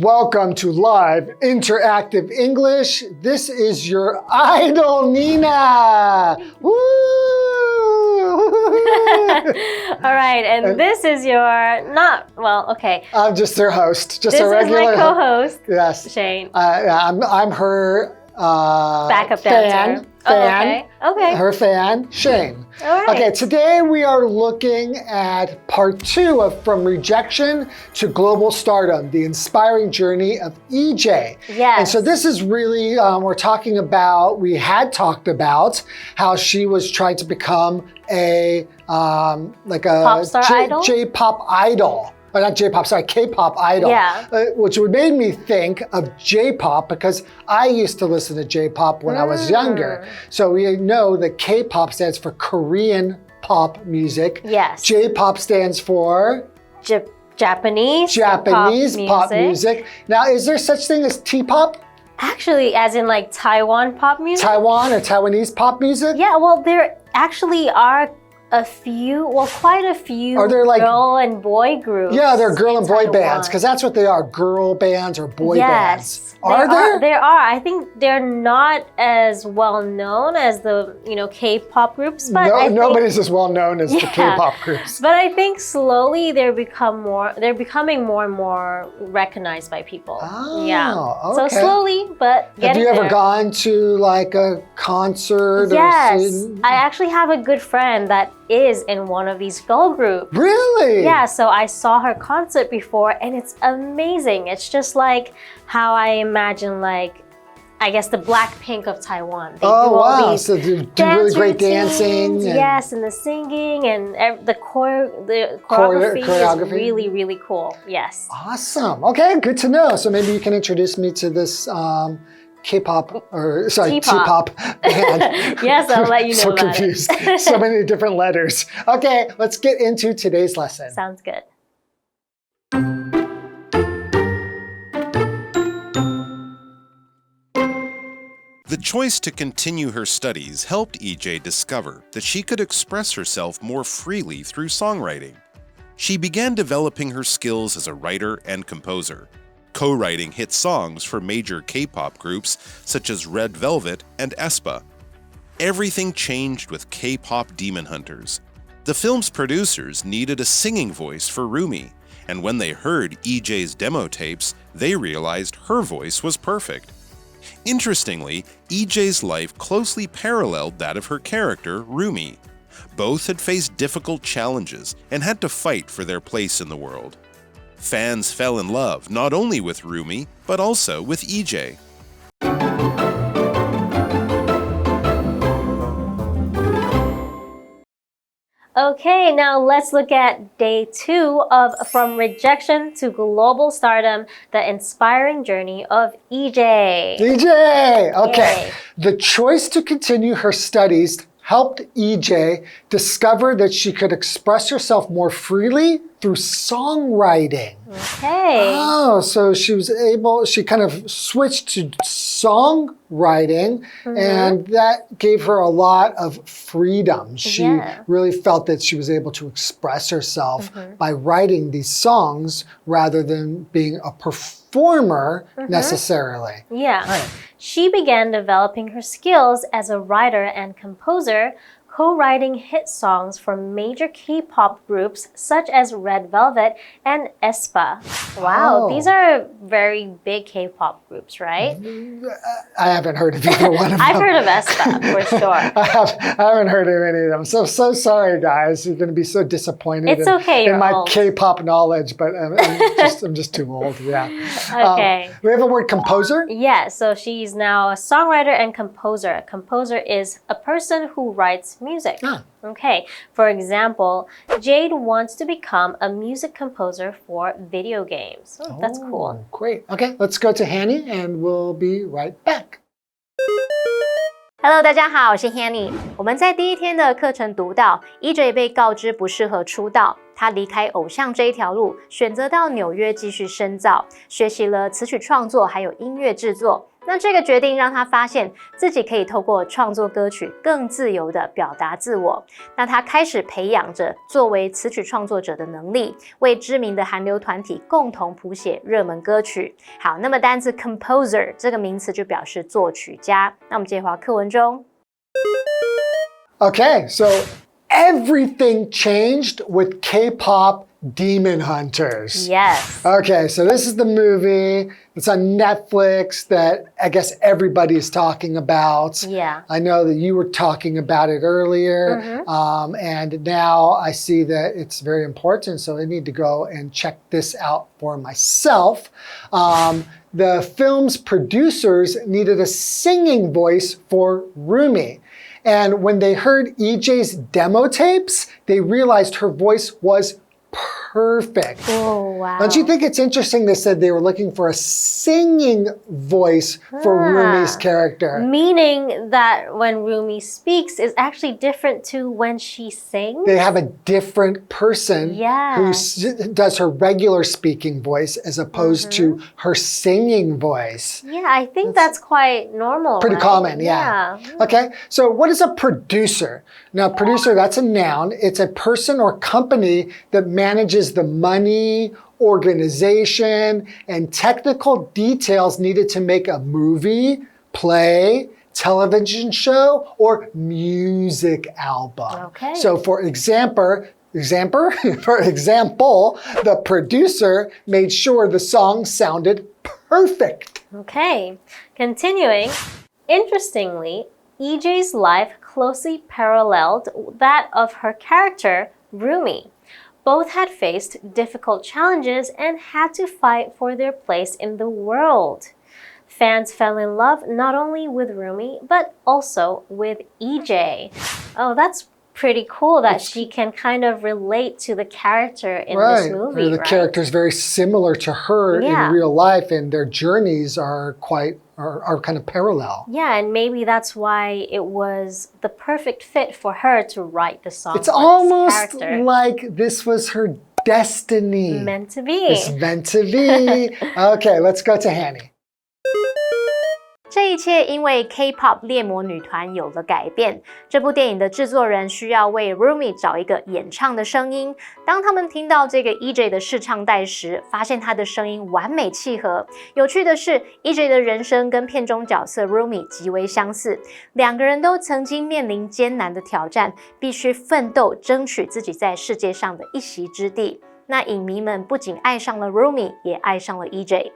welcome to Live Interactive English. This is your idol, Nina. Woo! All right, and this is your okay. I'm just their host, just this a regular. This is my co-host. Yes, Shane. I'm her backup fan. dancer. Okay. Her fan, Shane. All right. Okay, today we are looking at part 2 of From Rejection to Global Stardom, the inspiring journey of EJAE. Yes. And so this is really, we had talked about how she was trying to become a pop star idol? J-pop idol. Not J-pop, sorry, K-pop idol. Yeah. Which would made me think of J-pop because I used to listen to J-pop when I was younger. So we know that K-pop stands for Korean pop music. Yes. J-pop stands for? Japanese pop music. Now, is there such thing as T-pop? Actually, as in like Taiwan pop music? Taiwan or Taiwanese pop music? Yeah, well, there actually are quite a few are there like, girl and boy groups. Yeah, they're girl and boy bands because that's what they are, girl bands or boy bands. Are there? There are. I think they're not as well known as the K-pop groups, but nobody's as well known as the K-pop groups. But I think slowly they're becoming more and more recognized by people. Oh, yeah. Okay. So slowly, but have you ever gone to like a concert? Yes, I actually have a good friend that is in one of these girl groups. Really? Yeah, so I saw her concert before and it's amazing. It's just like how I imagine I guess the Blackpink of Taiwan. They do all these so they do really great dancing. Yes, and the singing and the choreography is really, really cool. Yes. Awesome. Okay, good to know. So maybe you can introduce me to this K-pop T-pop band. Yes, I'll let you know so about confused. it. So many different letters. Okay, let's get into today's lesson. Sounds good. The choice to continue her studies helped EJAE discover that she could express herself more freely through songwriting. She began developing her skills as a writer and composer, co-writing hit songs for major K-pop groups such as Red Velvet and aespa. Everything changed with K-pop Demon Hunters. The film's producers needed a singing voice for Rumi, and when they heard EJAE's demo tapes, they realized her voice was perfect. Interestingly, EJAE's life closely paralleled that of her character, Rumi. Both had faced difficult challenges and had to fight for their place in the world. Fans fell in love not only with Rumi, but also with EJAE. Okay, now let's look at day 2 of From Rejection to Global Stardom, the inspiring journey of EJAE. EJAE! Okay. Yay. The choice to continue her studies helped EJAE discover that she could express herself more freely through songwriting. Okay. Oh, so she kind of switched to songwriting, and that gave her a lot of freedom. She really felt that she was able to express herself by writing these songs rather than being a performer necessarily. Yeah. Right. She began developing her skills as a writer and composer, co-writing hit songs for major K-pop groups such as Red Velvet and aespa. Wow, these are very big K-pop groups, right? I haven't heard of either one of them. I've heard of aespa, for sure. I haven't heard of any of them. So sorry, guys. You're going to be so disappointed in my K-pop knowledge, but I'm just too old. Yeah. Okay. We have a word composer? Yeah, so she's now a songwriter and composer. A composer is a person who writes music. Okay, for example, Jade wants to become a music composer for video games. That's cool. Great. Okay, let's go to Hanny and we'll be right back. Hello， 大家好，我是 Hanny。我们在第一天的课程读到，EJAE被告知不适合出道，他离开偶像这一条路，选择到纽约继续深造，学习了词曲创作还有音乐制作。那这个决定让他发现自己可以透过创作歌曲更自由地表达自我。那他开始培养着作为词曲创作者的能力，为知名的韩流团体共同谱写热门歌曲。好，那么单字 composer 这个名词就表示作曲家。那我们接回到课文中。Okay, so everything changed with K-pop Demon Hunters. Yes. Okay, so this is the movie. It's on Netflix that I guess everybody is talking about. Yeah. I know that you were talking about it earlier, and now I see that it's very important, so I need to go and check this out for myself. The film's producers needed a singing voice for Rumi. And when they heard EJAE's demo tapes, they realized her voice was perfect. Oh, wow. Don't you think it's interesting they said they were looking for a singing voice for Rumi's character? Meaning that when Rumi speaks is actually different to when she sings? They have a different person who does her regular speaking voice as opposed to her singing voice. Yeah, I think that's quite normal. Pretty right? common, yeah. Okay, so what is a producer? Now, producer, that's a noun. It's a person or company that manages the money, organization, and technical details needed to make a movie, play, television show, or music album. Okay. So for example, the producer made sure the song sounded perfect. Okay, continuing. Interestingly, EJAE's life closely paralleled that of her character, Rumi. Both had faced difficult challenges and had to fight for their place in the world. Fans fell in love not only with Rumi, but also with EJAE. Oh, that's pretty cool that she can kind of relate to the character in this movie, The character is very similar to her in real life, and their journeys are kind of parallel. Yeah, and maybe that's why it was the perfect fit for her to write the song. It's almost like this was her destiny. Meant to be. It's meant to be. Okay, let's go to Hanny. 这一切因为 K-pop 猎魔女团有了改变。这部电影的制作人需要为 Rumi 找一个演唱的声音。当他们听到这个 EJAE 的试唱带时，发现她的声音完美契合。有趣的是 ，EJAE 的人生跟片中角色 Rumi 极为相似，两个人都曾经面临艰难的挑战，必须奋斗争取自己在世界上的一席之地。那影迷们不仅爱上了 Rumi， 也爱上了 EJAE。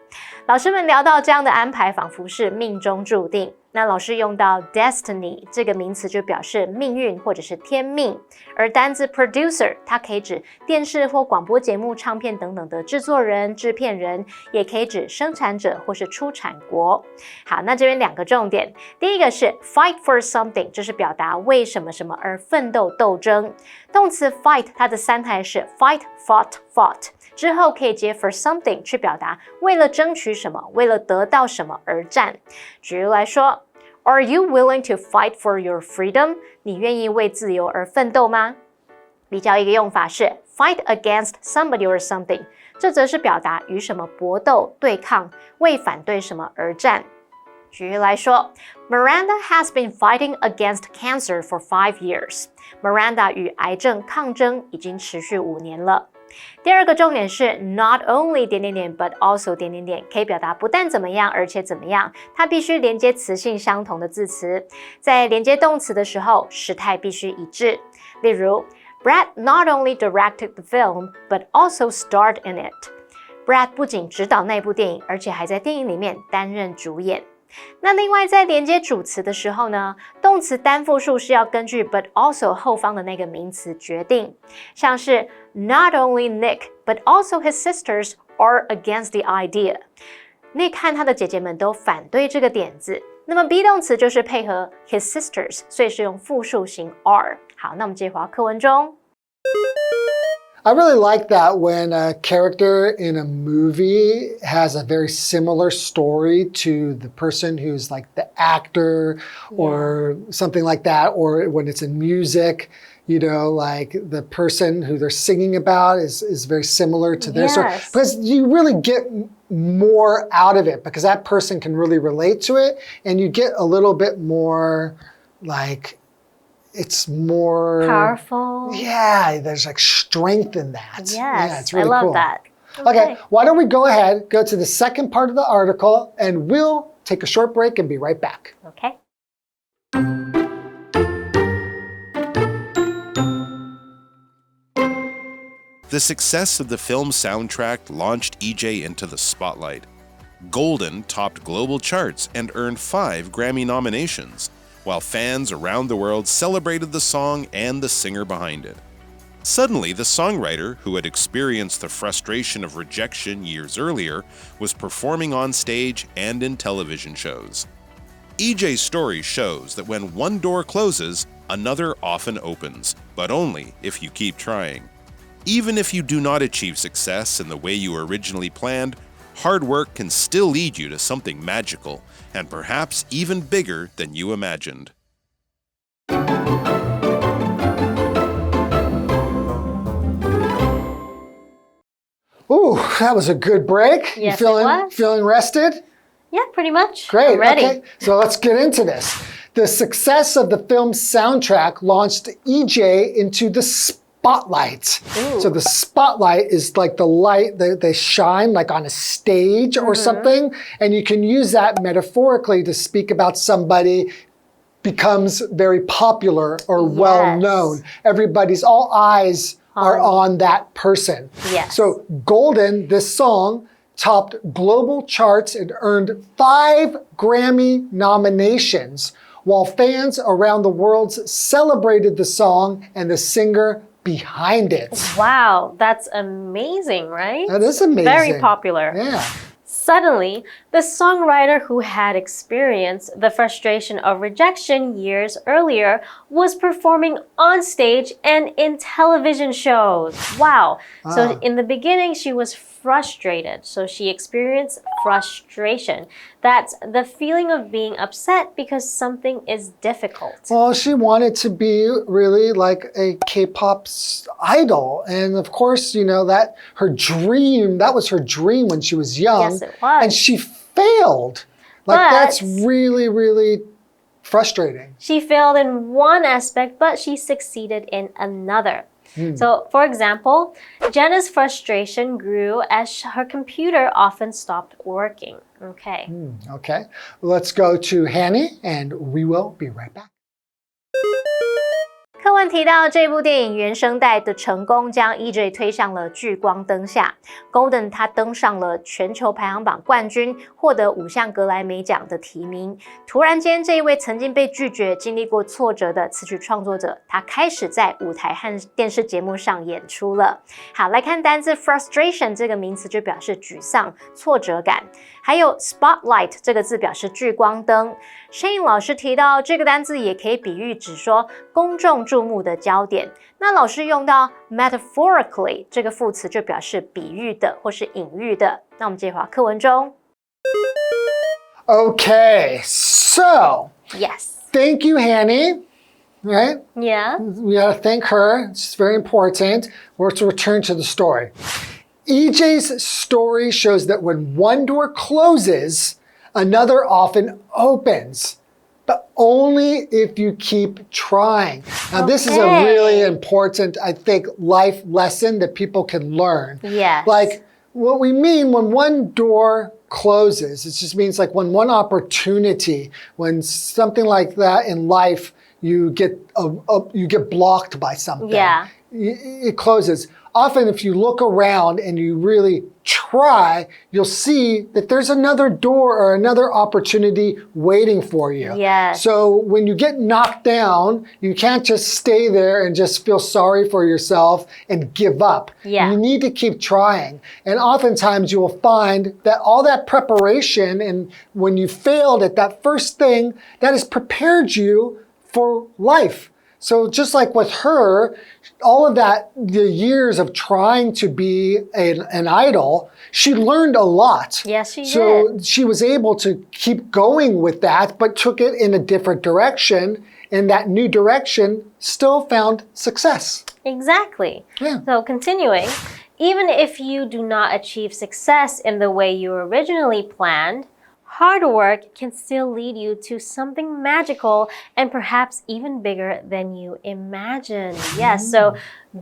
老师们聊到这样的安排仿佛是命中注定。那老师用到 destiny 这个名词就表示命运或者是天命，而单字 producer 它可以指电视或广播节目、唱片等等的制作人、制片人，也可以指生产者或是出产国。好，那这边两个重点，第一个是 fight for something， 这是表达为什么什么而奋斗斗争。动词 fight 它的三态是 fight, fought, fought。之后可以接 for something 去表达为了争取什么，为了得到什么而战。举例来说 ，Are you willing to fight for your freedom？ 你愿意为自由而奋斗吗？比较一个用法是 fight against somebody or something， 这则是表达与什么搏斗、对抗，为反对什么而战。举例来说 ，Miranda has been fighting against cancer for 5 years。Miranda 与癌症抗争已经持续5年了。第二个重点是 not only but also 可以表达不但怎么样，而且怎么样。它必须连接词性相同的字词，在连接动词的时候，时态必须一致。例如 ，Brad not only directed the film but also starred in it。Brad 不仅执导那部电影，而且还在电影里面担任主演。那另外在连接主词的时候呢，动词单复数是要根据 but also 后方的那个名词决定，像是 Not only Nick but also his sisters are against the idea。 Nick 和他的姐姐们都反对这个点子。那么 be 动词就是配合 his sisters， 所以是用复数型 are。好，那我们接回到课文中。I really like that when a character in a movie has a very similar story to the person who's like the actor or something like that, or when it's in music, you know, like the person who they're singing about is very similar to their story. Because you really get more out of it because that person can really relate to it, and you get a little bit more like it's more powerful. Yeah, there's like strength in that. Yes, yeah, it's really I love cool. that. Okay, why don't we go ahead, go to the second part of the article, and we'll take a short break and be right back. Okay. The success of the film soundtrack launched EJAE into the spotlight. Golden topped global charts and earned 5 Grammy nominations, while fans around the world celebrated the song and the singer behind it. Suddenly, the songwriter, who had experienced the frustration of rejection years earlier, was performing on stage and in television shows. EJAE's story shows that when one door closes, another often opens, but only if you keep trying. Even if you do not achieve success in the way you originally planned, hard work can still lead you to something magical, and perhaps even bigger than you imagined. Ooh, that was a good break. Yes, you feeling, it was. feeling rested? Yeah, pretty much. Great. I'm ready. Okay, so let's get into this. The success of the film's soundtrack launched EJAE into the spotlight. Ooh. So the spotlight is like the light that they shine like on a stage or something. And you can use that metaphorically to speak about somebody becomes very popular or well known. All eyes are on that person. Yes. So Golden, this song, topped global charts and earned 5 Grammy nominations, while fans around the world celebrated the song and the singer behind it. Wow, that's amazing, right? That is amazing. Very popular. Yeah. Suddenly, the songwriter who had experienced the frustration of rejection years earlier was performing on stage and in television shows. Wow. So in the beginning, she was frustrated. So she experienced frustration. That's the feeling of being upset because something is difficult. Well, she wanted to be really like a K-pop idol. And of course, you know, that was her dream when she was young. Yes, it was. And she failed. That's really, really frustrating. She failed in one aspect, but she succeeded in another. So, for example, Jenna's frustration grew as her computer often stopped working. Okay. Okay. Let's go to Hanny, and we will be right back. 课文提到这部电影原声带的成功，将 EJAE 推上了聚光灯下。Golden 他登上了全球排行榜冠军，获得5项格莱美奖的提名。突然间，这一位曾经被拒绝、经历过挫折的词曲创作者，他开始在舞台和电视节目上演出了。好，来看单字 frustration 这个名词就表示沮丧、挫折感。还有 spotlight 这个字表示聚光灯。Shane 老师提到这个单字也可以比喻指说公众注目的焦点。那老师用到 metaphorically 这个副词就表示比喻的或是隐喻的。那我们接回课文中。Okay, so Yes. thank you, Hanny. Right? Yeah. We gotta thank her. It's very important. Let's return to the story. EJAE's story shows that when one door closes, another often opens, but only if you keep trying. Now, this is a really important, I think, life lesson that people can learn. Yes. Like, what we mean when one door closes, it just means like when one opportunity, when something like that in life, you get blocked by something. Yeah. It closes. Often if you look around and you really try, you'll see that there's another door or another opportunity waiting for you. Yes. So when you get knocked down, you can't just stay there and just feel sorry for yourself and give up. Yeah. You need to keep trying. And oftentimes you will find that all that preparation and when you failed at that first thing, that has prepared you for life. So just like with her, all of that, the years of trying to be an idol, she learned a lot. Yes, she So did. she was able to keep going with that, but took it in a different direction in that new direction still found success. Exactly. Yeah. So continuing, even if you do not achieve success in the way you originally planned, hard work can still lead you to something magical and perhaps even bigger than you imagined. Yes, so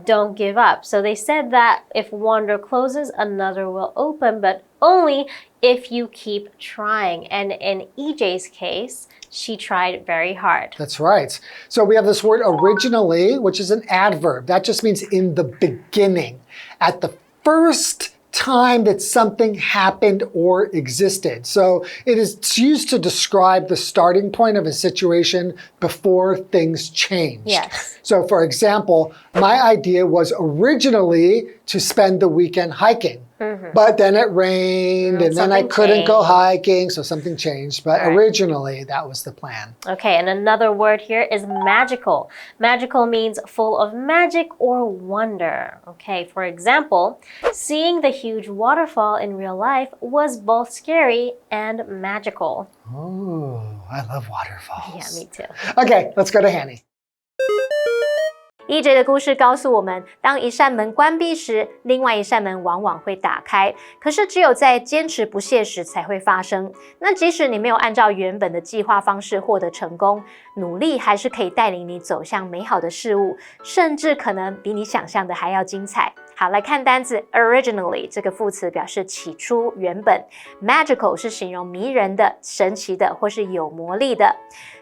don't give up. So they said that if one door closes, another will open, but only if you keep trying. And in EJAE's case, she tried very hard. That's right. So we have this word originally, which is an adverb. That just means in the beginning, at the first time that something happened or existed. So it's used to describe the starting point of a situation before things changed. Yes. So for example, my idea was originally to spend the weekend hiking. But then it rained and then I couldn't go hiking, so something changed. But originally, that was the plan. Okay, and another word here is magical. Magical means full of magic or wonder. Okay, for example, seeing the huge waterfall in real life was both scary and magical. Oh, I love waterfalls. Yeah, me too. Okay, let's go to Hanny. EJ 的故事告诉我们，当一扇门关闭时，另外一扇门往往会打开。可是只有在坚持不懈时才会发生。那即使你没有按照原本的计划方式获得成功，努力还是可以带领你走向美好的事物，甚至可能比你想象的还要精彩。好，来看单字 originally 这个副词表示起初、原本 ，magical 是形容迷人的、神奇的或是有魔力的。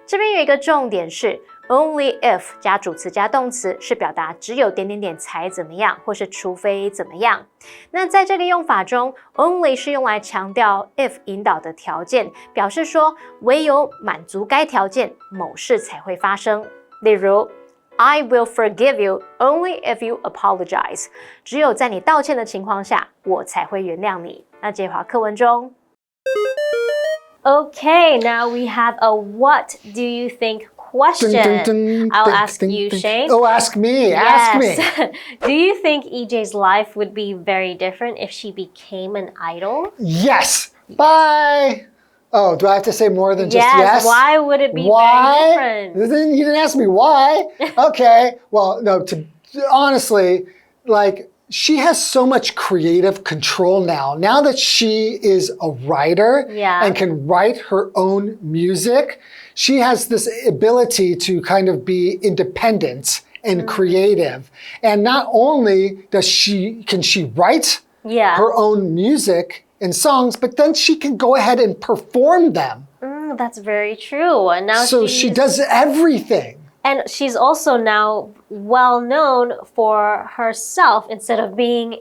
这边有一个重点是。Only if 加主词加动词是表达只有点点点才怎么样，或是除非怎么样。那在这个用法中 ，only 是用来强调 if 引导的条件，表示说唯有满足该条件，某事才会发生。例如 I will forgive you only if you apologize。只有在你道歉的情况下，我才会原谅你。那接华课文中。Okay, now we have a what do you think question. I'll ask you, Shane. Oh, ask me. Ask me. Do you think EJAE's life would be very different if she became an idol? Yes. Bye. Oh, do I have to say more than just yes? Why would it be very different? You didn't ask me why. Okay. Well, no, honestly, like, she has so much creative control now. Now that she is a writer and can write her own music, she has this ability to kind of be independent and creative. And not only can she write her own music and songs, but then she can go ahead and perform them. That's very true. And now she does everything. And she's also now well known for herself instead of being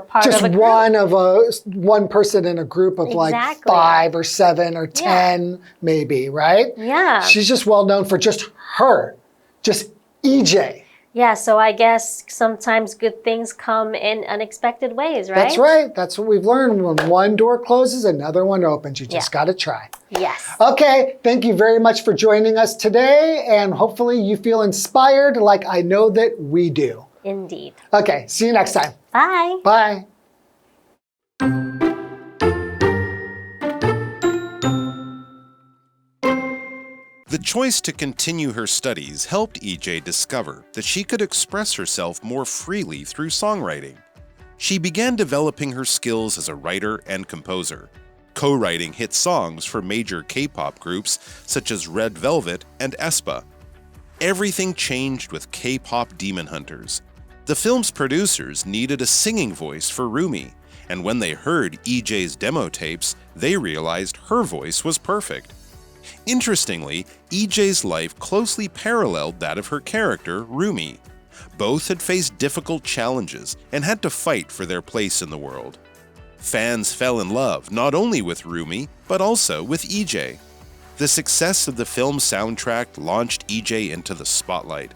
part of a group. Just one person in a group of like 5 or 7 or 10 maybe, right? Yeah. She's just well known for just her, just EJAE. Yeah, so I guess sometimes good things come in unexpected ways, right? That's right. That's what we've learned. When one door closes, another one opens. You just got to try. Yes. Okay, thank you very much for joining us today, and hopefully you feel inspired like I know that we do. Indeed. Okay, see you next time. Bye. Bye. The choice to continue her studies helped EJAE discover that she could express herself more freely through songwriting. She began developing her skills as a writer and composer, co-writing hit songs for major K-pop groups such as Red Velvet and aespa. Everything changed with K-pop Demon Hunters. The film's producers needed a singing voice for Rumi, and when they heard EJAE's demo tapes, they realized her voice was perfect. Interestingly, EJAE's life closely paralleled that of her character, Rumi. Both had faced difficult challenges and had to fight for their place in the world. Fans fell in love not only with Rumi, but also with EJAE. The success of the film's soundtrack launched EJAE into the spotlight.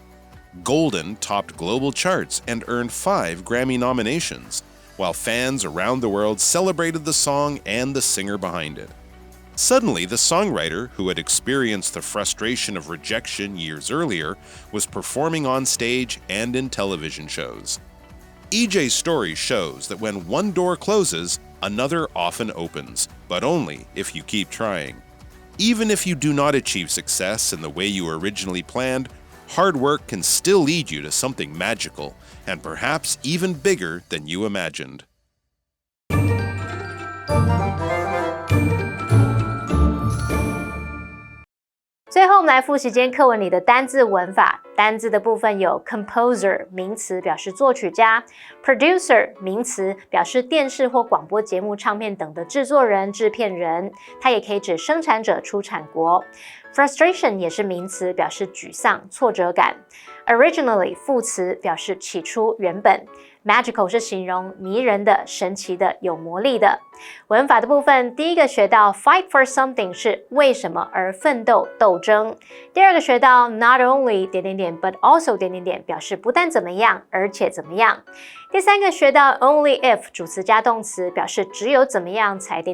Golden topped global charts and earned 5 Grammy nominations, while fans around the world celebrated the song and the singer behind it. Suddenly, the songwriter, who had experienced the frustration of rejection years earlier, was performing on stage and in television shows. EJAE's story shows that when one door closes, another often opens, but only if you keep trying. Even if you do not achieve success in the way you originally planned, hard work can still lead you to something magical and perhaps even bigger than you imagined. 最后，我们来复习今天课文里的单字文法。单字的部分有 composer 名词，表示作曲家 ；producer 名词，表示电视或广播节目、唱片等的制作人、制片人，它也可以指生产者、出产国。frustration 也是名词，表示沮丧、挫折感。originally 副词，表示起初、原本。magical 是形容迷人的、神奇的、有魔力的。文法的部分，第一个学到 fight for something 是为什么而奋斗、斗争。第二个学到 not only but also 表示不但怎么样，而且怎么样。第三个学到 only if 主词加动词，表示只有怎么样才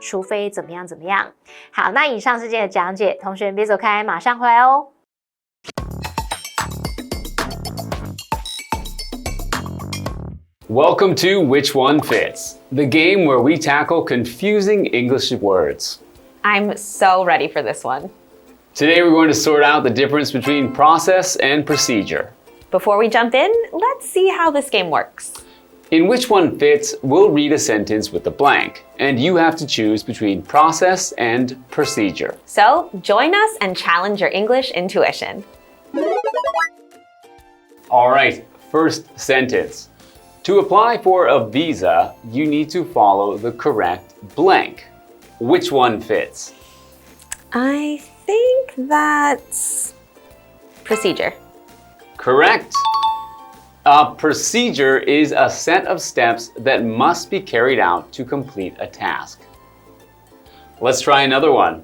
除非怎么样。好，那以上是今天的讲解，同学别走开，马上回来哦。Welcome to Which One Fits, the game where we tackle confusing English words. I'm so ready for this one. Today we're going to sort out the difference between process and procedure. Before we jump in, let's see how this game works. In Which One Fits, we'll read a sentence with a blank, and you have to choose between process and procedure. So join us and challenge your English intuition. All right, first sentence. To apply for a visa, you need to follow the correct blank. Which one fits? I think that's procedure. Correct. A procedure is a set of steps that must be carried out to complete a task. Let's try another one.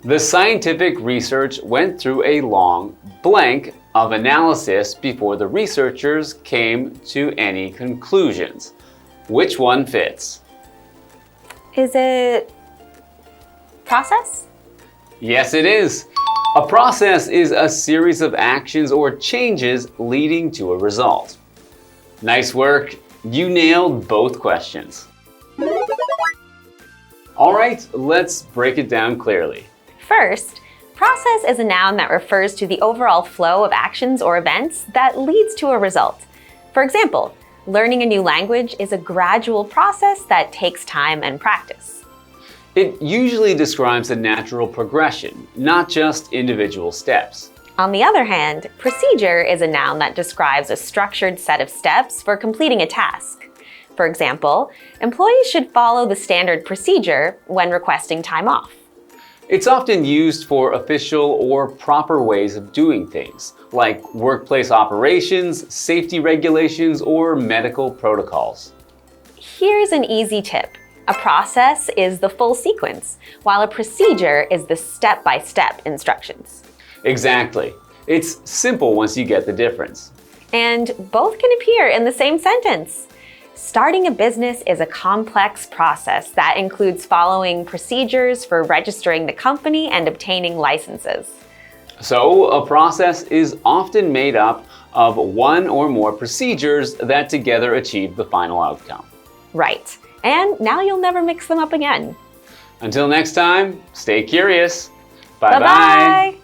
The scientific research went through a long blank of analysis before the researchers came to any conclusions. Which one fits? Is it process? Yes, it is. A process is a series of actions or changes leading to a result. Nice work. You nailed both questions. All right, let's break it down clearly. First, process is a noun that refers to the overall flow of actions or events that leads to a result. For example, learning a new language is a gradual process that takes time and practice. It usually describes a natural progression, not just individual steps. On the other hand, procedure is a noun that describes a structured set of steps for completing a task. For example, employees should follow the standard procedure when requesting time off. It's often used for official or proper ways of doing things, like workplace operations, safety regulations, or medical protocols. Here's an easy tip. A process is the full sequence, while a procedure is the step-by-step instructions. Exactly. It's simple once you get the difference. And both can appear in the same sentence. Starting a business is a complex process that includes following procedures for registering the company and obtaining licenses. So, a process is often made up of one or more procedures that together achieve the final outcome. Right. And now you'll never mix them up again. Until next time, stay curious. Bye-bye. Bye-bye.